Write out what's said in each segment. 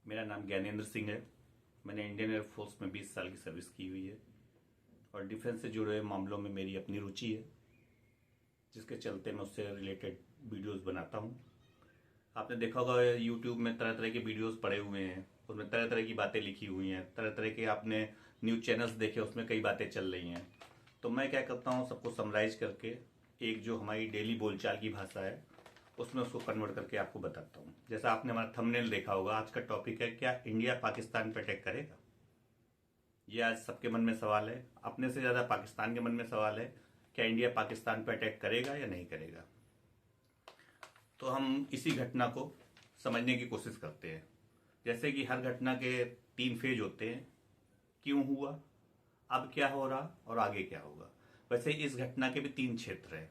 मेरा नाम ज्ञानेंद्र सिंह है। मैंने इंडियन एयरफोर्स में 20 साल की सर्विस की हुई है और डिफेंस से जुड़े हुए मामलों में मेरी अपनी रुचि है, जिसके चलते मैं उससे रिलेटेड वीडियोस बनाता हूँ। आपने देखा होगा यूट्यूब में तरह तरह के वीडियोस पड़े हुए हैं, उसमें तरह तरह की बातें लिखी हुई हैं, तरह तरह के आपने न्यूज़ चैनल्स देखे, उसमें कई बातें चल रही हैं। तो मैं क्या करता हूँ, सबको समराइज करके एक जो हमारी डेली बोलचाल की भाषा है उसमें उसको कन्वर्ट करके आपको बताता हूँ। जैसा आपने हमारा थंबनेल देखा होगा, आज का टॉपिक है क्या इंडिया पाकिस्तान पे अटैक करेगा। ये आज सबके मन में सवाल है, अपने से ज़्यादा पाकिस्तान के मन में सवाल है, क्या इंडिया पाकिस्तान पे अटैक करेगा या नहीं करेगा। तो हम इसी घटना को समझने की कोशिश करते हैं। जैसे कि हर घटना के 3 फेज होते हैं, क्यों हुआ, अब क्या हो रहा और आगे क्या होगा। वैसे इस घटना के भी 3 क्षेत्र हैं।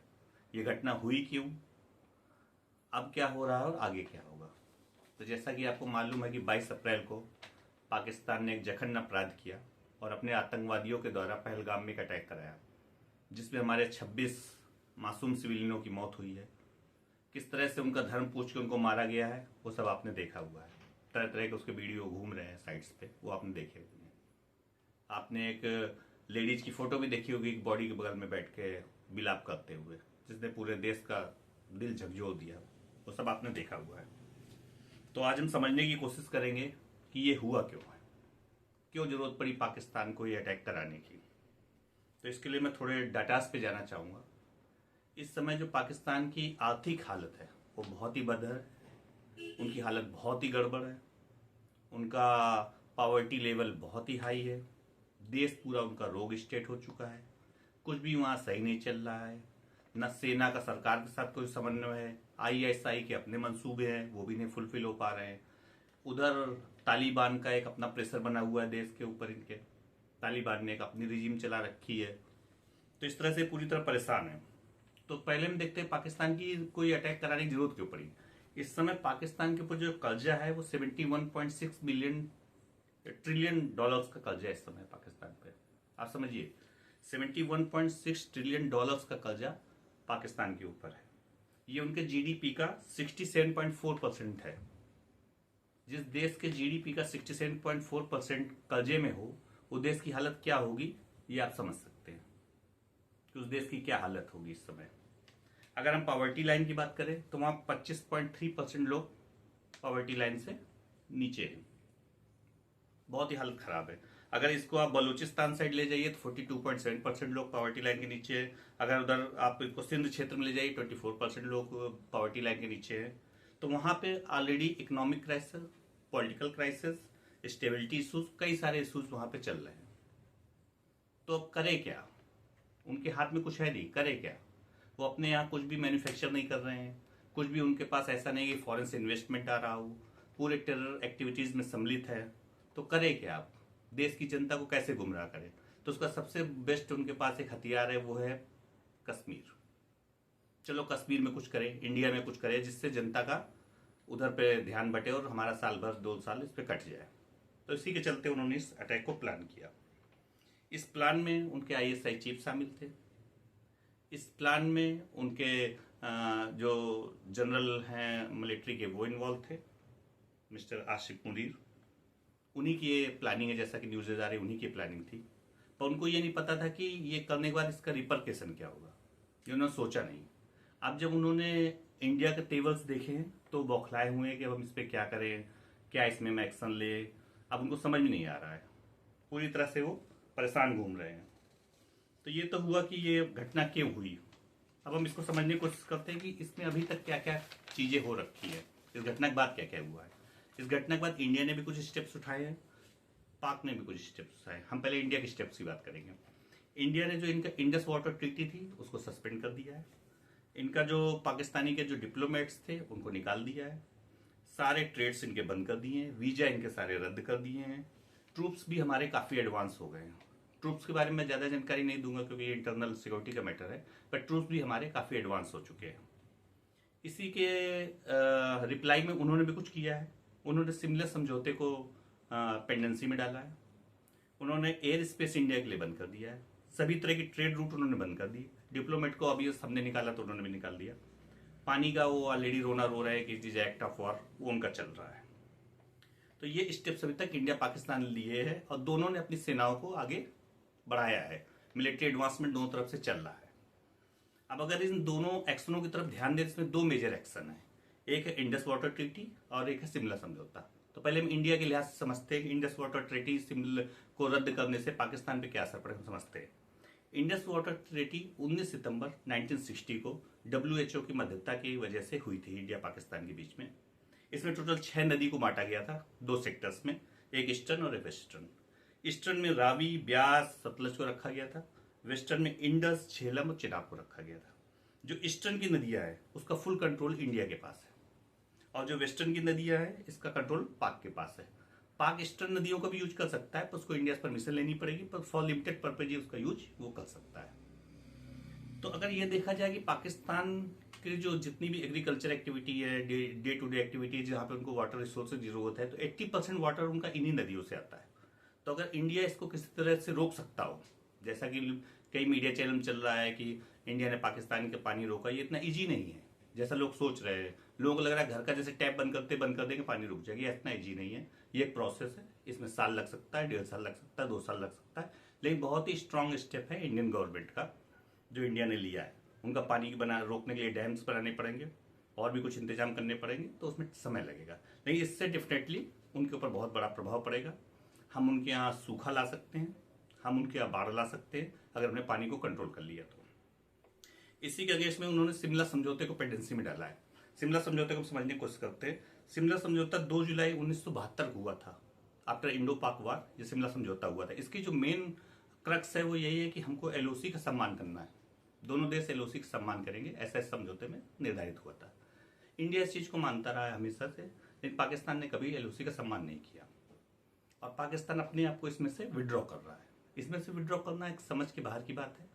ये घटना हुई क्यों, अब क्या हो रहा है और आगे क्या होगा। तो जैसा कि आपको मालूम है कि 22 अप्रैल को पाकिस्तान ने एक जघन्य अपराध किया और अपने आतंकवादियों के द्वारा पहलगाम में एक अटैक कराया, जिसमें हमारे 26 मासूम सिविलियनों की मौत हुई है। किस तरह से उनका धर्म पूछ के उनको मारा गया है वो सब आपने देखा हुआ है। तरह तरह के उसके वीडियो घूम रहे हैं साइट्स पे, वो आपने देखे हुए हैं। आपने एक लेडीज की फोटो भी देखी होगी, एक बॉडी के बगल में बैठ के विलाप करते हुए, जिसने पूरे देश का दिल झकझोर दिया। वो सब आपने देखा हुआ है। तो आज हम समझने की कोशिश करेंगे कि ये हुआ क्यों है, क्यों जरूरत पड़ी पाकिस्तान को ये अटैक कराने की। तो इसके लिए मैं थोड़े डाटास पे जाना चाहूँगा। इस समय जो पाकिस्तान की आर्थिक हालत है वो बहुत ही बद है, उनकी हालत बहुत ही गड़बड़ है, उनका पावर्टी लेवल बहुत ही हाई है, देश पूरा उनका रोग स्टेट हो चुका है, कुछ भी वहाँ सही नहीं चल रहा है। न सेना का सरकार के साथ कोई समन्वय है, आईएसआई के अपने मंसूबे हैं वो भी नहीं फुलफिल हो पा रहे हैं। उधर तालिबान का एक अपना प्रेशर बना हुआ है देश के ऊपर, इनके तालिबान ने एक अपनी रिजीम चला रखी है। तो इस तरह से पूरी तरह परेशान है। तो पहले हम देखते हैं पाकिस्तान की कोई अटैक कराने की जरूरत क्यों पड़ी। इस समय पाकिस्तान के ऊपर जो कर्जा है वो 71.6 बिलियन ट्रिलियन डॉलर्स का कर्जा है इस समय पाकिस्तान पे। आप समझिए 71.6 ट्रिलियन डॉलर्स का कर्जा पाकिस्तान के ऊपर है। ये उनके जीडीपी का 67.4% है। जिस देश के जीडीपी का 67.4% कर्जे में हो, वो देश की हालत क्या होगी ये आप समझ सकते हैं कि उस देश की क्या हालत होगी इस समय। अगर हम पॉवर्टी लाइन की बात करें तो वहां 25.3% लोग पॉवर्टी लाइन से नीचे हैं। बहुत ही हालत खराब है। अगर इसको आप बलूचिस्तान साइड ले जाइए तो 42.7% लोग पॉवर्टी लाइन के नीचे है। अगर उधर आप इसको सिंध क्षेत्र में ले जाइए 24% लोग पॉवर्टी लाइन के नीचे है। तो वहां पे already economic crisis, political crisis, stability issues, कई सारे इशूज वहां पे चल रहे हैं। तो अब करे क्या, उनके हाथ में कुछ है नहीं, करे क्या। वो अपने यहाँ कुछ भी मैन्युफैक्चर नहीं कर रहे हैं, कुछ भी उनके पास ऐसा नहीं कि फॉरेन से इन्वेस्टमेंट आ रहा हो, पूरे टेरर एक्टिविटीज में सम्मिलित है। तो करे क्या आप, देश की जनता को कैसे गुमराह करें। तो उसका सबसे बेस्ट उनके पास एक हथियार है, वो है कश्मीर। चलो कश्मीर में कुछ करें, इंडिया में कुछ करें, जिससे जनता का उधर पे ध्यान बटे और हमारा साल भर 2 साल इस पे कट जाए। तो इसी के चलते उन्होंने इस अटैक को प्लान किया। इस प्लान में उनके आईएसआई चीफ शामिल थे। इस प्लान में उनके जो जनरल हैं मिलिट्री के वो इन्वॉल्व थे, मिस्टर आशिफ मुनीर। उन्हीं की ये प्लानिंग है, जैसा कि न्यूज़ आ रही, उन्हीं की प्लानिंग थी। पर उनको ये नहीं पता था कि ये करने के बाद इसका रिपरकेशन क्या होगा, ये उन्होंने सोचा नहीं। अब जब उन्होंने इंडिया के टेबल्स देखे हैं तो बौखलाए हुए हैं कि अब हम इस पर क्या करें, क्या इसमें हम एक्शन ले। अब उनको समझ में नहीं आ रहा है, पूरी तरह से वो परेशान घूम रहे हैं। तो ये तो हुआ कि ये घटना क्यों हुई। अब हम इसको समझने की कोशिश करते हैं कि इसमें अभी तक क्या क्या चीजें हो रखी है, इस घटना के बाद क्या क्या हुआ है। इस घटना के बाद इंडिया ने भी कुछ स्टेप्स उठाए हैं, पाक ने भी कुछ स्टेप्स उठाए। हम पहले इंडिया के स्टेप्स की बात करेंगे। इंडिया ने जो इनका इंडस वाटर ट्रीटी थी उसको सस्पेंड कर दिया है। इनका जो पाकिस्तानी के जो डिप्लोमेट्स थे उनको निकाल दिया है। सारे ट्रेड्स इनके बंद कर दिए हैं, वीजा इनके सारे रद्द कर दिए हैं। ट्रूप्स भी हमारे काफ़ी एडवांस हो गए हैं। ट्रूप्स के बारे में ज़्यादा जानकारी नहीं दूंगा क्योंकि ये इंटरनल सिक्योरिटी का मैटर है, पर ट्रूप्स भी हमारे काफ़ी एडवांस हो चुके हैं। इसी के रिप्लाई में उन्होंने भी कुछ किया है। उन्होंने सिमिलर समझौते को पेंडेंसी में डाला है। उन्होंने एयर स्पेस इंडिया के लिए बंद कर दिया है। सभी तरह की ट्रेड रूट उन्होंने बंद कर दिए। डिप्लोमेट को अभी हमने निकाला तो उन्होंने भी निकाल दिया। पानी का वो ऑलरेडी रोना रो रहा है कि it is act of war, वो उनका चल रहा है। तो ये स्टेप्स अभी तक इंडिया पाकिस्तान ने लिए हैं और दोनों ने अपनी सेनाओं को आगे बढ़ाया है। मिलिट्री एडवांसमेंट दोनों तरफ से चल रहा है। अब अगर इन दोनों एक्शनों की तरफ ध्यान दें, इसमें दो मेजर एक्शन है, एक है इंडस वाटर ट्रीटी और एक है शिमला समझौता। तो पहले हम इंडिया के लिहाज से समझते हैं कि इंडस वाटर ट्रीटी शिमला को रद्द करने से पाकिस्तान पे क्या असर पड़ेगा, समझते हैं। इंडस वाटर ट्रीटी 19 सितंबर 1960 को WHO की मध्यस्थता की वजह से हुई थी इंडिया पाकिस्तान के बीच में। इसमें टोटल 6 नदी को बांटा गया था 2 सेक्टर्स में, एक ईस्टर्न और एक वेस्टर्न। ईस्टर्न में रावी, ब्यास, सतलज को रखा गया था। वेस्टर्न में इंडस, झेलम और चिनाब को रखा गया था। जो ईस्टर्न की नदियां है उसका फुल कंट्रोल इंडिया के पास है और जो वेस्टर्न की नदियां है इसका कंट्रोल पाक के पास है। पाक ईस्टर्न नदियों का भी यूज कर सकता है पर उसको इंडिया से परमिशन लेनी पड़ेगी, पर फॉर लिमिटेड पर्पज उसका यूज वो कर सकता है। तो अगर ये देखा जाए कि पाकिस्तान की जो जितनी भी एग्रीकल्चर एक्टिविटी है, डे टू डे एक्टिविटी जहाँ पे उनको वाटर रिसोर्स की जरूरत है, तो 80% वाटर उनका इन्हीं नदियों से आता है। तो अगर इंडिया इसको किसी तरह से रोक सकता हो, जैसा कि कई मीडिया चैनल चल रहा है कि इंडिया ने पाकिस्तान के पानी रोका, ये इतना ईजी नहीं है जैसा लोग सोच रहे हैं। लोगों को लग रहा है घर का जैसे टैप बंद कर देंगे पानी रुक जाएगी, इतना ईजी नहीं है। ये एक प्रोसेस है, इसमें साल लग सकता है, 1.5 साल लग सकता है, 2 साल लग सकता है, लेकिन बहुत ही स्ट्रांग स्टेप है इंडियन गवर्नमेंट का जो इंडिया ने लिया है। उनका पानी रोकने के लिए डैम्स बनाने पड़ेंगे और भी कुछ इंतजाम करने पड़ेंगे, तो उसमें समय लगेगा, लेकिन इससे डेफिनेटली उनके ऊपर बहुत बड़ा प्रभाव पड़ेगा। हम उनके यहाँ सूखा ला सकते हैं, हम उनके यहाँ बाढ़ ला सकते हैं अगर हमने पानी को कंट्रोल कर लिया तो। इसी के अगेंस्ट में उन्होंने शिमला समझौते को पेंडेंसी में डाला है। शिमला समझौते को समझने की कोशिश करते हैं। शिमला समझौता 2 जुलाई 1972 हुआ था, आफ्टर इंडो पाक वार ये शिमला समझौता हुआ था। इसकी जो मेन क्रक्स है वो यही है कि हमको LOC का सम्मान करना है, दोनों देश LOC का सम्मान करेंगे, ऐसा इस समझौते में निर्धारित हुआ था। इंडिया इस चीज को मानता रहा है हमेशा से, लेकिन पाकिस्तान ने कभी LOC का सम्मान नहीं किया और पाकिस्तान अपने आप को इसमें से विड्रॉ कर रहा है। इसमें से विड्रॉ करना एक समझ के बाहर की बात है,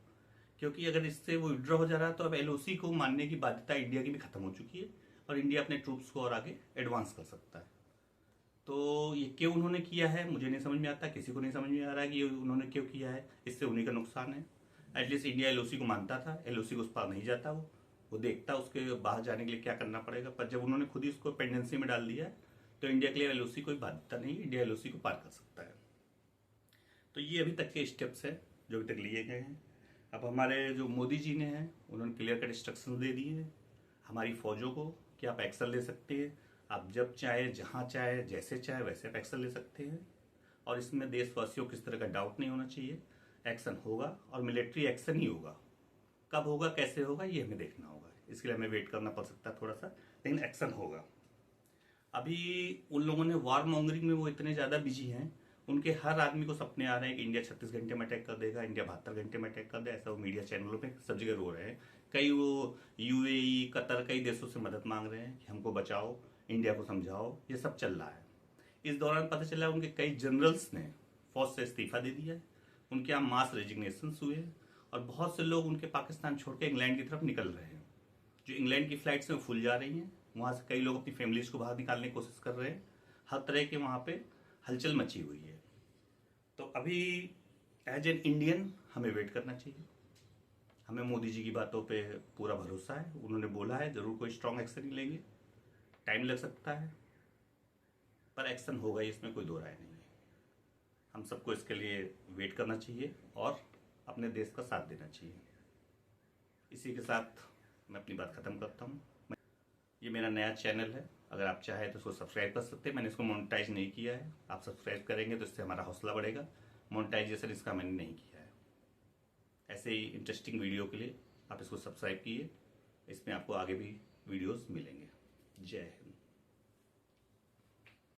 क्योंकि अगर इससे वो विड्रॉ हो जा रहा है तो अब LOC को मानने की बाध्यता इंडिया की भी खत्म हो चुकी है और इंडिया अपने ट्रूप्स को और आगे एडवांस कर सकता है। तो ये क्यों उन्होंने किया है मुझे नहीं समझ में आता, किसी को नहीं समझ में आ रहा है कि ये उन्होंने क्यों किया है। इससे उन्हीं का नुकसान है। एटलीस्ट इंडिया LOC को मानता था, LOC को उस पार नहीं जाता, वो देखता उसके बाहर जाने के लिए क्या करना पड़ेगा, पर जब उन्होंने खुद ही उसको पेंडेंसी में डाल दिया तो इंडिया के लिए LOC कोई बाध्यता नहीं, इंडिया LOC को पार कर सकता है। तो ये अभी तक के स्टेप्स है जो अभी तक लिए गए हैं। अब हमारे जो मोदी जी ने हैं उन्होंने क्लियर कट इंस्ट्रक्शन दे दिए हैं हमारी फौजों को कि आप एक्शन ले सकते हैं, आप जब चाहे, जहाँ चाहे, जैसे चाहे वैसे आप एक्शन ले सकते हैं और इसमें देशवासियों को किस तरह का डाउट नहीं होना चाहिए। एक्शन होगा और मिलिट्री एक्शन ही होगा। कब होगा, कैसे होगा, ये हमें देखना होगा, इसके लिए हमें वेट करना पड़ सकता है थोड़ा सा, लेकिन एक्शन होगा। अभी उन लोगों ने वार मॉन्गरिंग में वो इतने ज़्यादा बिजी हैं, उनके हर आदमी को सपने आ रहे हैं कि इंडिया 36 घंटे में अटैक कर देगा, इंडिया 72 घंटे में अटैक कर दे, ऐसा वो मीडिया चैनलों पे सब जगह रो रहे हैं। कई वो UAE, कतर, कई देशों से मदद मांग रहे हैं कि हमको बचाओ, इंडिया को समझाओ, ये सब चल रहा है। इस दौरान पता चला उनके कई जनरल्स ने फौज से इस्तीफा दे दिया है, उनके यहाँ मास रेजिग्नेशन हुए और बहुत से लोग उनके पाकिस्तान छोड़ के इंग्लैंड की तरफ निकल रहे हैं। जो इंग्लैंड की फ्लाइट्स में फुल जा रही हैं, वहाँ से कई लोग अपनी फैमिलीज को बाहर निकालने की कोशिश कर रहे हैं। हर तरह के वहाँ पे हलचल मची हुई है। तो अभी एज एन इंडियन हमें वेट करना चाहिए। हमें मोदी जी की बातों पे पूरा भरोसा है, उन्होंने बोला है जरूर कोई स्ट्रांग एक्शन ही लेंगे, टाइम लग सकता है पर एक्शन होगा, इसमें कोई दो राय नहीं है। हम सबको इसके लिए वेट करना चाहिए और अपने देश का साथ देना चाहिए। इसी के साथ मैं अपनी बात ख़त्म करता हूँ। ये मेरा नया चैनल है, अगर आप चाहें तो इसको सब्सक्राइब कर सकते हैं। मैंने इसको मोनेटाइज नहीं किया है, आप सब्सक्राइब करेंगे तो इससे हमारा हौसला बढ़ेगा। मोनेटाइजेशन इसका मैंने नहीं किया है। ऐसे ही इंटरेस्टिंग वीडियो के लिए आप इसको सब्सक्राइब कीजिए, इसमें आपको आगे भी वीडियोस मिलेंगे। जय हिंद।